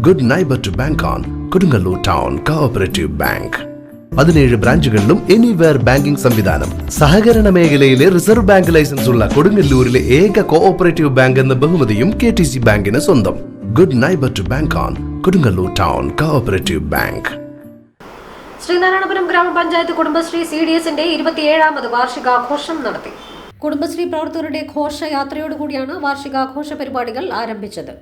Good neighbour to bank on Kodungallur town cooperative bank. 17 ബ്രാഞ്ചുകളിലും anywhere banking സംവിധാനം. സഹകരണ മേഖലയിലെ റിസർവ് ബാങ്ക് ലൈസൻസ് ഉള്ള കൊടുങ്ങല്ലൂരിലെ ഏക കോഓപ്പറേറ്റീവ് ബാങ്ക് എന്ന ബഹുമതിയും KTC ബാങ്കിന് സ്വന്തം. Good neighbour to bank on Kodungallur town cooperative bank. Sreenarayanapuram grama panchayat Kudumbashree CDSന്റെ 27ാമത് വാർഷികാഘോഷം നടത്തി. കുടുംബശ്രീ പ്രവർത്തകരുടെ ഘോഷയാത്രയോടുകൂടിയാണ് വാർഷികാഘോഷ പരിപാടികൾ ആരംഭിച്ചത്.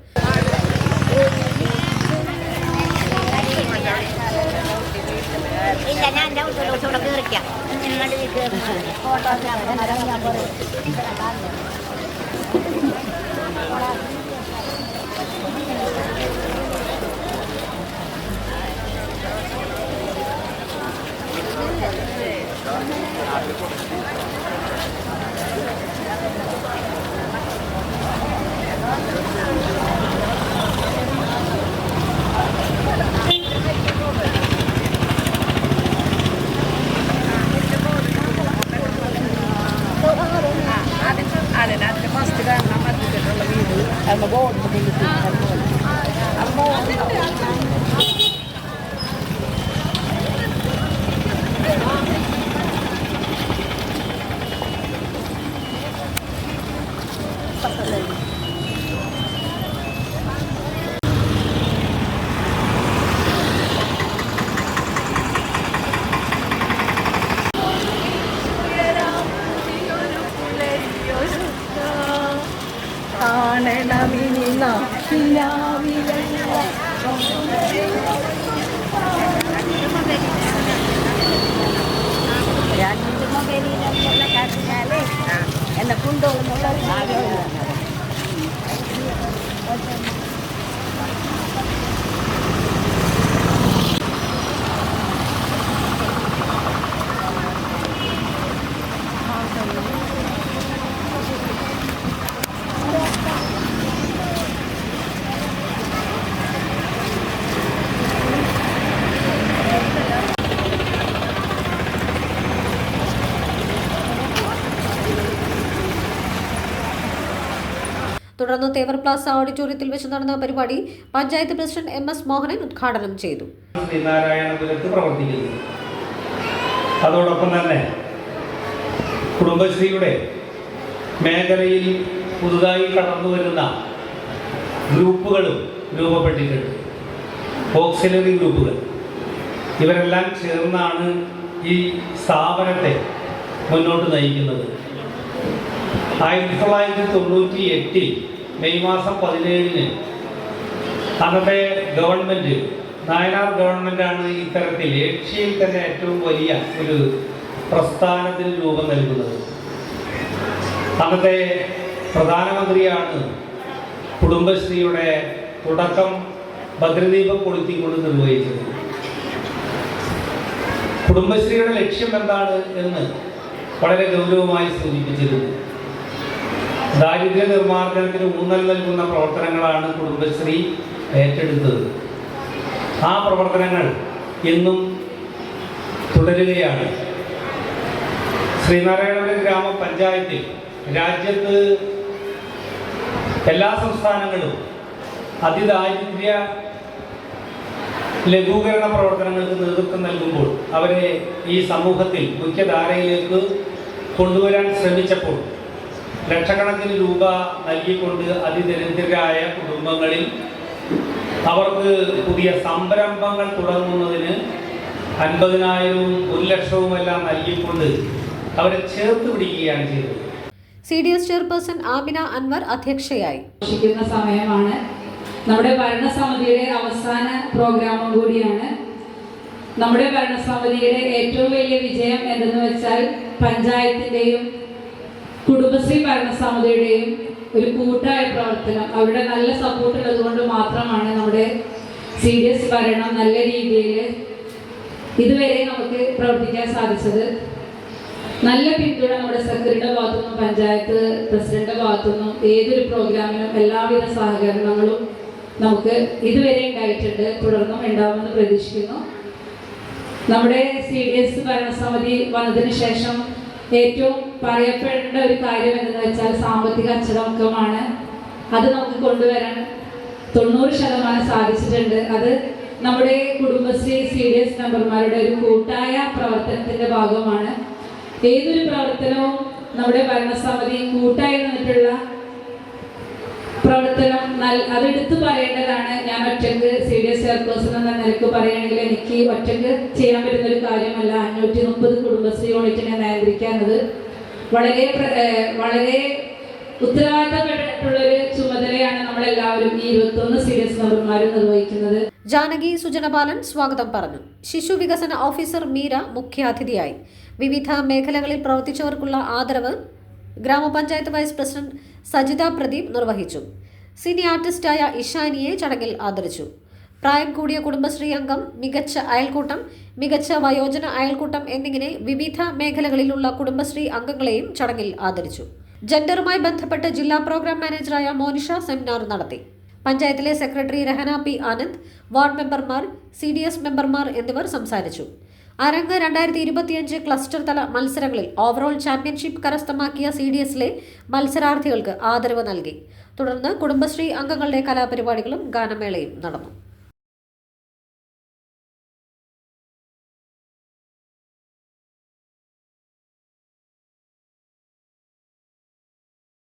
തുടർന്ന് തേവർ പ്ലാസ ഓഡിറ്റോറിയത്തിൽ വെച്ച് നടന്ന പരിപാടി പഞ്ചായത്ത് പ്രസിഡന്റ് MS മോഹനൻ ഉദ്ഘാടനം ചെയ്തു. ശ്രീനാരായണപുരത്ത് പ്രവർത്തിക്കുന്നു. അതോടൊപ്പം തന്നെ കുടുംബശ്രീയുടെ മേഖലയിൽ പുതുതായി കടന്നു വരുന്ന ഗ്രൂപ്പുകളും രൂപപ്പെട്ടിട്ടുണ്ട്. ഓക്സിലറി ഗ്രൂപ്പുകൾ ഇവരെല്ലാം ചേർന്നാണ് ഈ സ്ഥാപനത്തെ മുന്നോട്ട് നയിക്കുന്നത്. 1998 മെയ് മാസം 17 അന്നത്തെ ഗവൺമെൻറ്, നായനാർ ഗവൺമെൻറ്റാണ് ഇത്തരത്തിൽ ഏഷ്യയിൽ തന്നെ ഏറ്റവും വലിയ ഒരു പ്രസ്ഥാനത്തിന് രൂപം നൽകുന്നത്. അന്നത്തെ പ്രധാനമന്ത്രിയാണ് കുടുംബശ്രീയുടെ തുടക്കം ഭദ്രദീപം കൊളുത്തിക്കൊണ്ട് നിർവഹിച്ചത്. കുടുംബശ്രീയുടെ ലക്ഷ്യം എന്താണ് എന്ന് വളരെ ഗൗരവമായി സൂചിപ്പിച്ചിരുന്നു. ദാരിദ്ര്യ നിർമ്മാർജ്ജനത്തിന് ഊന്നൽ നൽകുന്ന പ്രവർത്തനങ്ങളാണ് കുടുംബശ്രീ ഏറ്റെടുത്തത്. ആ പ്രവർത്തനങ്ങൾ ഇന്നും തുടരുകയാണ്. ശ്രീനാരായണപുരം ഗ്രാമപഞ്ചായത്തിൽ രാജ്യത്ത് എല്ലാ സംസ്ഥാനങ്ങളും അതിദാരിദ്ര്യ ലഘൂകരണ പ്രവർത്തനങ്ങൾക്ക് നേതൃത്വം നൽകുമ്പോൾ അവരെ ഈ സമൂഹത്തിൽ മുഖ്യധാരയിലേക്ക് കൊണ്ടുവരാൻ ശ്രമിച്ചപ്പോൾ ലക്ഷക്കണക്കിന് രൂപ നൽകിക്കൊണ്ട് അതിദരിദ്രരായ കുടുംബങ്ങളിൽ അവർക്ക് പുതിയ സംരംഭങ്ങൾ തുടങ്ങുന്നതിന് 50,000-ഉം 1,00,000-ഉമെല്ലാം നൽകിക്കൊണ്ട് അവരെ ചേർത്ത് പിടിക്കുകയാണ് ചെയ്തത്. CDS ചെയർപേഴ്സൺ ആമിന അൻവർ അധ്യക്ഷയായി. സമയമാണ്. നമ്മുടെ ഭരണസമിതിയുടെ അവസാന പ്രോഗ്രാമും കൂടിയാണ്. നമ്മുടെ ഭരണസമിതിയുടെ ഏറ്റവും വലിയ വിജയം എന്തെന്ന് വെച്ചാൽ പഞ്ചായത്തിൻ്റെയും കുടുംബശ്രീ ഭരണസമിതിയുടെയും ഒരു കൂട്ടായ പ്രവർത്തനം. അവിടെ നല്ല സപ്പോർട്ട് ഉള്ളത് കൊണ്ട് മാത്രമാണ് നമ്മുടെ CDS ഭരണം നല്ല രീതിയിൽ ഇതുവരെ നമുക്ക് പ്രവർത്തിക്കാൻ സാധിച്ചത്. നല്ല പിന്തുണ നമ്മുടെ സെക്രട്ടറിയുടെ ഭാഗത്തുനിന്നും പഞ്ചായത്ത് പ്രസിഡന്റിന്റെ ഭാഗത്തുനിന്നും ഏതൊരു പ്രോഗ്രാമിനും എല്ലാവിധ സഹകരണങ്ങളും നമുക്ക് ഇതുവരെ ഉണ്ടായിട്ടുണ്ട്, തുടർന്നും ഉണ്ടാവുമെന്ന് പ്രതീക്ഷിക്കുന്നു. നമ്മുടെ CDS ഭരണസമിതി വന്നതിന് ശേഷം ഏറ്റവും പറയപ്പെടേണ്ട ഒരു കാര്യം എന്തെന്ന് വെച്ചാൽ സാമ്പത്തിക അച്ചടക്കമാണ്. അത് നമുക്ക് കൊണ്ടുവരാൻ 90% സാധിച്ചിട്ടുണ്ട്. അത് നമ്മുടെ കുടുംബശ്രീ CDS മെമ്പർമാരുടെ ഒരു കൂട്ടായ പ്രവർത്തനത്തിന്റെ ഭാഗമാണ്. ഏതൊരു പ്രവർത്തനവും നമ്മുടെ ഭരണസമിതി കൂട്ടായി നിന്നിട്ടുള്ള പ്രവർത്തനം അതെടുത്തു പറയേണ്ടതാണ്. ഞാൻ ഒറ്റക്ക് CDS ചെയർപേഴ്സൺ എന്ന നിലക്ക് പറയുകയാണെങ്കിൽ എനിക്ക് ഒറ്റക്ക് ചെയ്യാൻ പറ്റുന്ന ഒരു കാര്യമല്ല. 530 കുടുംബശ്രീ യൂണിറ്റിനെ നിയന്ത്രിക്കുന്നത് വളരെ ഉത്തരവാദിത്തപ്പെട്ടിട്ടുള്ളൊരു ചുമതലയാണ് നമ്മളെല്ലാവരും ഈ 21 CDS മെമ്പർമാരും നിർവഹിക്കുന്നത്. ജാനകി സുജനബാലൻ സ്വാഗതം പറഞ്ഞു. ശിശു വികസന ഓഫീസർ മീര മുഖ്യാതിഥിയായി. വിവിധ മേഖലകളിൽ പ്രവർത്തിച്ചവർക്കുള്ള ആദരവ് ഗ്രാമപഞ്ചായത്ത് വൈസ് പ്രസിഡന്റ് സജിത പ്രദീപ് നിർവഹിച്ചു. സിനി ആർട്ടിസ്റ്റായ ഇഷാനിയെ ചടങ്ങിൽ ആദരിച്ചു. പ്രായം കൂടിയ കുടുംബശ്രീ അംഗം, മികച്ച അയൽക്കൂട്ടം, മികച്ച വയോജന അയൽക്കൂട്ടം എന്നിങ്ങനെ വിവിധ മേഖലകളിലുള്ള കുടുംബശ്രീ അംഗങ്ങളെയും ചടങ്ങിൽ ആദരിച്ചു. ജെൻഡറുമായി ബന്ധപ്പെട്ട് ജില്ലാ പ്രോഗ്രാം മാനേജറായ മോനിഷ സെമിനാർ നടത്തി. പഞ്ചായത്തിലെ secretary Rahana P Anand, ward മെമ്പർമാർ, CDS മെമ്പർമാർ എന്നിവർ സംസാരിച്ചു. അരങ്ങ് 2025 ക്ലസ്റ്റർ തല മത്സരങ്ങളിൽ ഓവറോൾ ചാമ്പ്യൻഷിപ്പ് കരസ്ഥമാക്കിയ CDSലെ മത്സരാർത്ഥികൾക്ക് ആദരവ് നൽകി. തുടർന്ന് കുടുംബശ്രീ അംഗങ്ങളുടെ കലാപരിപാടികളും ഗാനമേളയും നടന്നു.